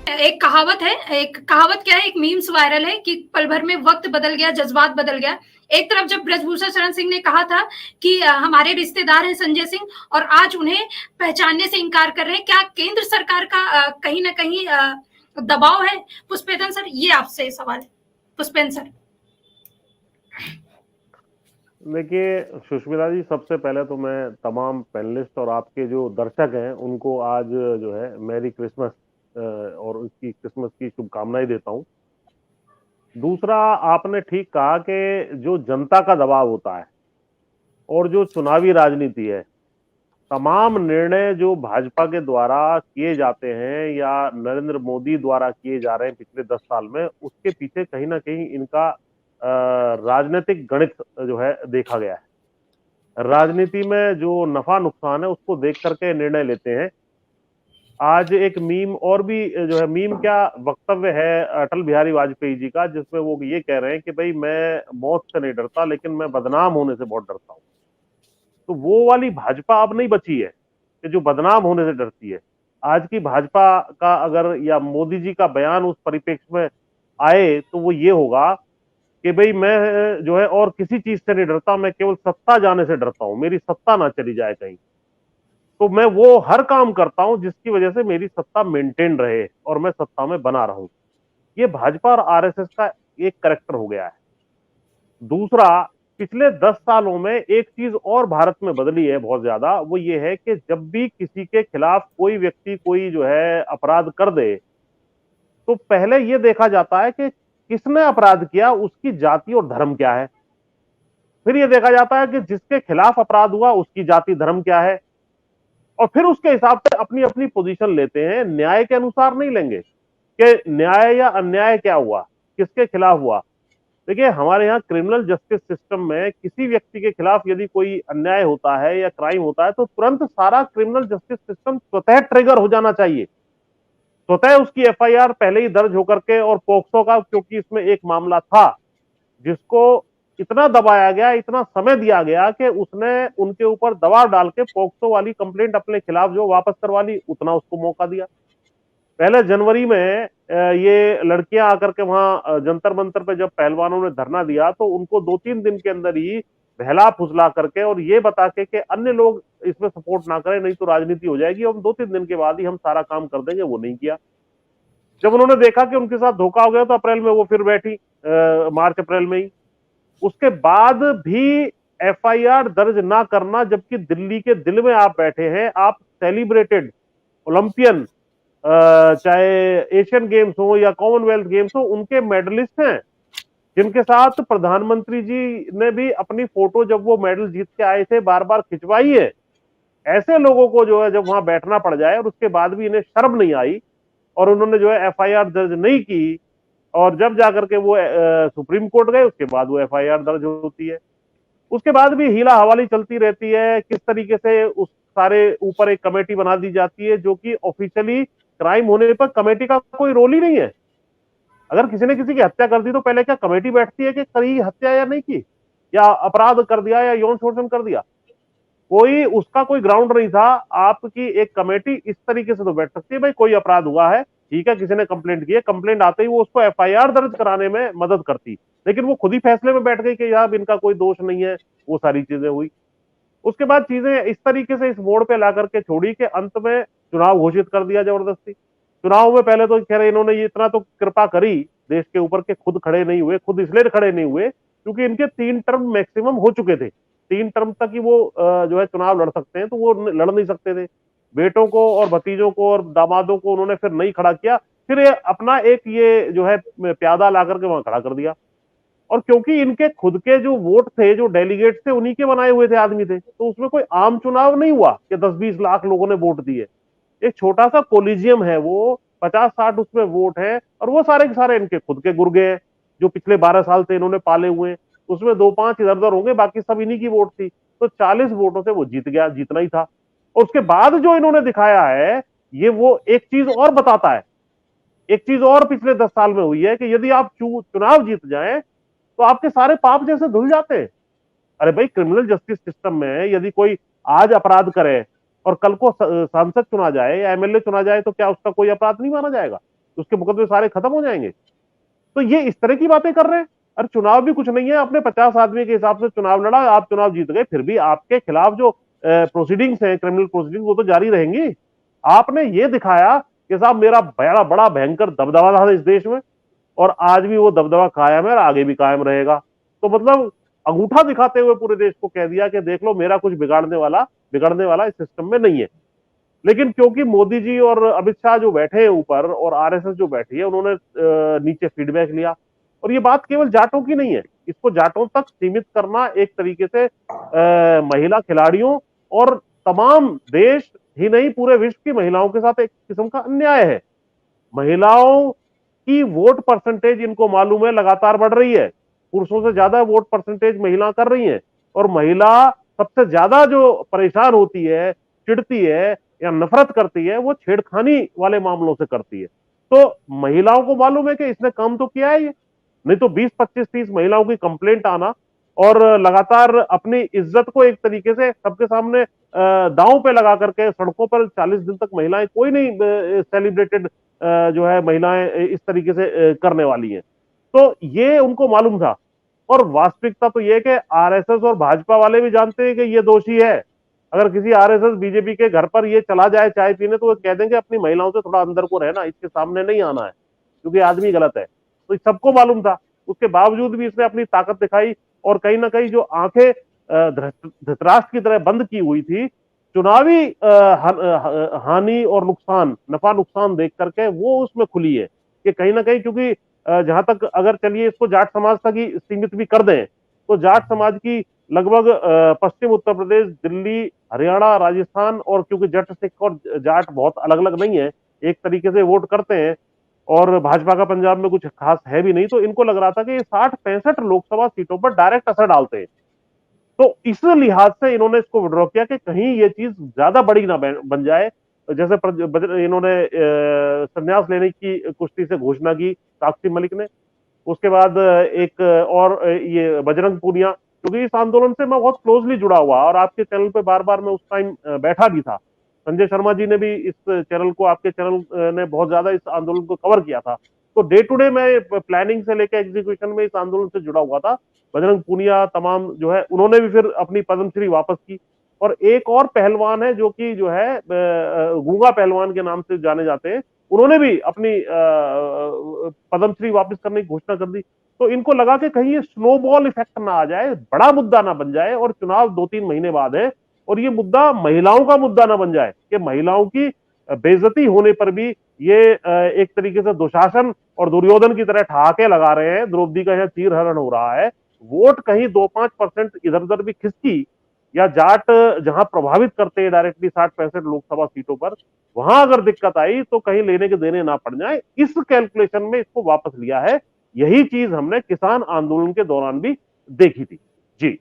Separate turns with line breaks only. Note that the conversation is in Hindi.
एक कहावत क्या है, एक मीम्स वायरल है कि पल भर में वक्त बदल गया, जज्बात बदल गया। एक तरफ जब ब्रजभूषण शरण सिंह ने कहा था कि हमारे रिश्तेदार हैं संजय सिंह, और आज उन्हें पहचानने से इनकार कर रहे हैं, क्या केंद्र सरकार का कहीं ना कहीं दबाव है? पुष्पेंद्र सर, ये आपसे सवाल है। पुष्पेंद्र सर।
देखिए सुष्मिता जी, सबसे पहले तो मैं तमाम पैनलिस्ट और आपके जो दर्शक हैं उनको आज जो है मैरी क्रिसमस और उसकी क्रिसमस की शुभकामनाएं देता हूं। दूसरा, आपने ठीक कहा कि जो जनता का दबाव होता है और जो चुनावी राजनीति है, तमाम निर्णय जो भाजपा के द्वारा किए जाते हैं या नरेंद्र मोदी द्वारा किए जा रहे हैं पिछले 10 साल में, उसके पीछे कहीं ना कहीं इनका राजनीतिक गणित जो है देखा गया है। राजनीति में जो नफा नुकसान है उसको देख करके निर्णय लेते हैं। आज एक मीम और भी जो है, मीम क्या वक्तव्य है अटल बिहारी वाजपेयी जी का, जिसमें वो ये कह रहे हैं कि भाई मैं मौत से नहीं डरता लेकिन मैं बदनाम होने से बहुत डरता हूं। तो वो वाली भाजपा अब नहीं बची है कि जो बदनाम होने से डरती है। आज की भाजपा का अगर या मोदी जी का बयान उस परिप्रेक्ष्य में आए तो वो ये होगा कि भाई मैं जो है और किसी चीज से नहीं डरता, मैं केवल सत्ता जाने से डरता हूं, मेरी सत्ता ना चली जाए कहीं। तो मैं वो हर काम करता हूं जिसकी वजह से मेरी सत्ता मेंटेन रहे और मैं सत्ता में बना रहूं। ये भाजपा और आरएसएस का एक करेक्टर हो गया है। दूसरा, पिछले 10 सालों में एक चीज और भारत में बदली है बहुत ज्यादा, वो ये है कि जब भी किसी के खिलाफ कोई व्यक्ति कोई जो है अपराध कर दे तो पहले ये देखा जाता है कि किसने अपराध किया, उसकी जाति और धर्म क्या है। फिर ये देखा जाता है कि जिसके खिलाफ अपराध हुआ उसकी जाति धर्म क्या है, और फिर उसके हिसाब से अपनी अपनी पोजीशन लेते हैं। न्याय के अनुसार नहीं लेंगे कि न्याय या अन्याय क्या हुआ, किसके खिलाफ हुआ। देखिए, हमारे यहाँ क्रिमिनल जस्टिस सिस्टम में किसी व्यक्ति के खिलाफ यदि कोई अन्याय होता है या क्राइम होता है तो तुरंत सारा क्रिमिनल जस्टिस सिस्टम स्वतः ट्रिगर हो जाना चाहिए। स्वतः उसकी एफआईआर पहले ही दर्ज होकर के, और पोक्सो का, क्योंकि इसमें एक मामला था जिसको इतना दबाया गया, इतना समय दिया गया कि उसने उनके ऊपर दबाव डाल के पोक्सो वाली कंप्लेंट अपने खिलाफ जो वापस करवा ली, उतना उसको मौका दिया। पहले जनवरी में ये लड़कियां आकर के वहां जंतर मंतर पे जब पहलवानों ने धरना दिया तो उनको 2-3 दिन के अंदर ही बहला फुसला करके और ये बता के अन्य लोग इसमें सपोर्ट ना करें नहीं तो राजनीति हो जाएगी, हम 2-3 दिन के बाद ही हम सारा काम कर देंगे, वो नहीं किया। जब उन्होंने देखा कि उनके साथ धोखा हो गया तो अप्रैल में वो फिर बैठी, मार्च अप्रैल में ही। उसके बाद भी एफआईआर दर्ज ना करना, जबकि दिल्ली के दिल में आप बैठे हैं, आप सेलिब्रेटेड ओलंपियन, चाहे एशियन गेम्स हो या कॉमनवेल्थ गेम्स हो, उनके मेडलिस्ट हैं, जिनके साथ प्रधानमंत्री जी ने भी अपनी फोटो जब वो मेडल जीत के आए थे बार बार खिंचवाई है। ऐसे लोगों को जो है जब वहां बैठना पड़ जाए और उसके बाद भी इन्हें शर्म नहीं आई और उन्होंने जो है एफआईआर दर्ज नहीं की, और जब जाकर के वो सुप्रीम कोर्ट गए उसके बाद वो एफआईआर दर्ज होती है। उसके बाद भी हीला हवाली चलती रहती है। किस तरीके से उस सारे ऊपर एक कमेटी बना दी जाती है जो कि ऑफिशियली क्राइम होने पर कमेटी का कोई रोल ही नहीं है। अगर किसी ने किसी की हत्या कर दी तो पहले क्या कमेटी बैठती है कि करी हत्या या नहीं की, या अपराध कर दिया या यौन शोषण कर दिया? कोई उसका कोई ग्राउंड नहीं था। आपकी एक कमेटी इस तरीके से तो बैठ सकती है, भाई कोई अपराध हुआ है, ठीक है, किसी ने कंप्लेंट की है, कंप्लेंट आते ही वो उसको एफआईआर दर्ज कराने में मदद करती, लेकिन वो खुद ही फैसले में बैठ गई कि यार इनका कोई दोष नहीं है। वो सारी चीजें हुई। उसके बाद चीजें इस तरीके से इस मोड़ पे ला करके छोड़ी कि अंत में चुनाव घोषित कर दिया जबरदस्ती। चुनाव में पहले तो खैर इन्होंने ये इतना तो कृपा करी देश के ऊपर के खुद खड़े नहीं हुए। खुद इसलिए खड़े नहीं हुए क्योंकि इनके 3 टर्म मैक्सिमम हो चुके थे। 3 टर्म तक ही वो जो है चुनाव लड़ सकते हैं, तो वो लड़ नहीं सकते थे। बेटों को और भतीजों को और दामादों को उन्होंने फिर नहीं खड़ा किया, फिर ये अपना एक ये जो है प्यादा ला करके वहां खड़ा कर दिया। और क्योंकि इनके खुद के जो वोट थे, जो डेलीगेट थे, उन्हीं के बनाए हुए थे आदमी थे, तो उसमें कोई आम चुनाव नहीं हुआ कि 10-20 लाख लोगों ने वोट दिए। एक छोटा सा कोलिजियम है, वो 50-60 उसमें वोट है, और वो सारे के सारे इनके खुद के गुर्गे हैं जो पिछले 12 साल से इन्होंने पाले हुए हैं। उसमें 2-5 इधर उधर होंगे, बाकी सब इन्हीं की वोट थी। तो 40 वोटों से वो जीत गया, जीतना ही था। और उसके बाद जो इन्होंने दिखाया है, ये वो एक चीज और बताता है। एक चीज और पिछले 10 साल में हुई है कि यदि आप चुनाव जीत जाएं तो आपके सारे पाप जैसे धुल जाते हैं। अरे भाई, क्रिमिनल जस्टिस सिस्टम में यदि कोई आज अपराध करे और कल को सांसद चुना जाए या एमएलए चुना जाए तो क्या उसका कोई अपराध नहीं माना जाएगा? उसके मुकदमे सारे खत्म हो जाएंगे। तो ये इस तरह की बातें कर रहे हैं। अरे चुनाव भी कुछ नहीं है, आपने 50 आदमी के हिसाब से चुनाव लड़ा, आप चुनाव जीत गए, फिर भी आपके खिलाफ जो प्रोसीडिंग्स हैं, क्रिमिनल प्रोसीडिंग, वो तो जारी रहेंगी। आपने ये दिखाया कि साहब मेरा बड़ा बड़ा भयंकर दबदबा था इस देश में, और आज भी वो दबदबा कायम है और आगे भी कायम रहेगा। तो मतलब अंगूठा दिखाते हुए पूरे देश को कह दिया कि देख लो, मेरा कुछ बिगड़ने वाला इस सिस्टम में नहीं है। लेकिन क्योंकि मोदी जी और अमित शाह जो बैठे हैं ऊपर और आरएसएस जो बैठी है, उन्होंने नीचे फीडबैक लिया। और ये बात केवल जाटों की नहीं है, इसको जाटों तक सीमित करना एक तरीके से महिला खिलाड़ियों और तमाम देश ही नहीं पूरे विश्व की महिलाओं के साथ एक किस्म का अन्याय है। महिलाओं की वोट परसेंटेज, इनको मालूम है, लगातार बढ़ रही है। पुरुषों से ज्यादा वोट परसेंटेज महिला कर रही हैं, और महिला सबसे ज्यादा जो परेशान होती है, चिढ़ती है या नफरत करती है, वो छेड़खानी वाले मामलों से करती है। तो महिलाओं को मालूम है कि इसने काम तो किया है ये, नहीं तो 20, 25, 30 महिलाओं की कंप्लेंट आना और लगातार अपनी इज्जत को एक तरीके से सबके सामने दांव पे लगा करके सड़कों पर 40 दिन तक महिलाएं, कोई नहीं सेलिब्रेटेड जो है महिलाएं इस तरीके से करने वाली हैं। तो ये उनको मालूम था। और वास्तविकता तो ये कि आरएसएस और भाजपा वाले भी जानते हैं कि ये दोषी है। अगर किसी आरएसएस बीजेपी के घर पर ये चला जाए चाय पीने, तो वो कह देंगे अपनी महिलाओं से थोड़ा अंदर को रहना, इसके सामने नहीं आना है क्योंकि आदमी गलत है। तो सबको मालूम था, उसके बावजूद भी इसने अपनी ताकत दिखाई। और कहीं ना कहीं जो आंखें धृतराष्ट्र की तरह बंद की हुई थी, चुनावी हानि और नुकसान, नफा नुकसान देख करके, वो उसमें खुली है कि कहीं ना कहीं, क्योंकि जहां तक अगर चलिए इसको जाट समाज तक ही सीमित भी कर दें, तो जाट समाज की लगभग पश्चिम उत्तर प्रदेश, दिल्ली, हरियाणा, राजस्थान, और क्योंकि जट सिख और जाट बहुत अलग अलग नहीं है, एक तरीके से वोट करते हैं, और भाजपा का पंजाब में कुछ खास है भी नहीं, तो इनको लग रहा था कि ये 60-65 लोकसभा सीटों पर डायरेक्ट असर डालते हैं। तो इस लिहाज से इन्होंने इसको विड्रॉ किया कि कहीं ये चीज ज्यादा बड़ी ना बन जाए। जैसे इन्होंने संन्यास लेने की कुश्ती से घोषणा की साक्षी मलिक ने, उसके बाद एक और ये बजरंग पूनिया, क्योंकि इस आंदोलन से मैं बहुत क्लोजली जुड़ा हुआ, और आपके चैनल पे बार बार मैं उस टाइम बैठा भी था। संजय शर्मा जी ने भी इस चैनल को, आपके चैनल ने बहुत ज्यादा इस आंदोलन को कवर किया था। तो डे टू डे मैं प्लानिंग से लेकर एग्जीक्यूशन में इस आंदोलन से जुड़ा हुआ था। बजरंग पूनिया तमाम जो है, उन्होंने भी फिर अपनी पद्मश्री वापस की। और एक और पहलवान है जो कि जो है गूंगा पहलवान के नाम से जाने जाते हैं, उन्होंने भी अपनी पद्मश्री वापस करने की घोषणा कर दी। तो इनको लगा कि कहीं ये स्नोबॉल इफेक्ट ना आ जाए, बड़ा मुद्दा ना बन जाए, और चुनाव 2-3 महीने बाद है, और ये मुद्दा महिलाओं का मुद्दा ना बन जाए कि महिलाओं की बेइज्जती होने पर भी ये एक तरीके से दुशासन और दुर्योधन की तरह ठहाके लगा रहे हैं, द्रौपदी का यह चीर हरण हो रहा है। वोट कहीं 2-5% इधर उधर भी खिसकी, या जाट जहां प्रभावित करते हैं डायरेक्टली 60-65 लोकसभा सीटों पर, वहां अगर दिक्कत आई तो कहीं लेने के देने ना पड़ जाए, इस कैलकुलेशन में इसको वापस लिया है। यही चीज हमने किसान आंदोलन के दौरान भी देखी थी। जी।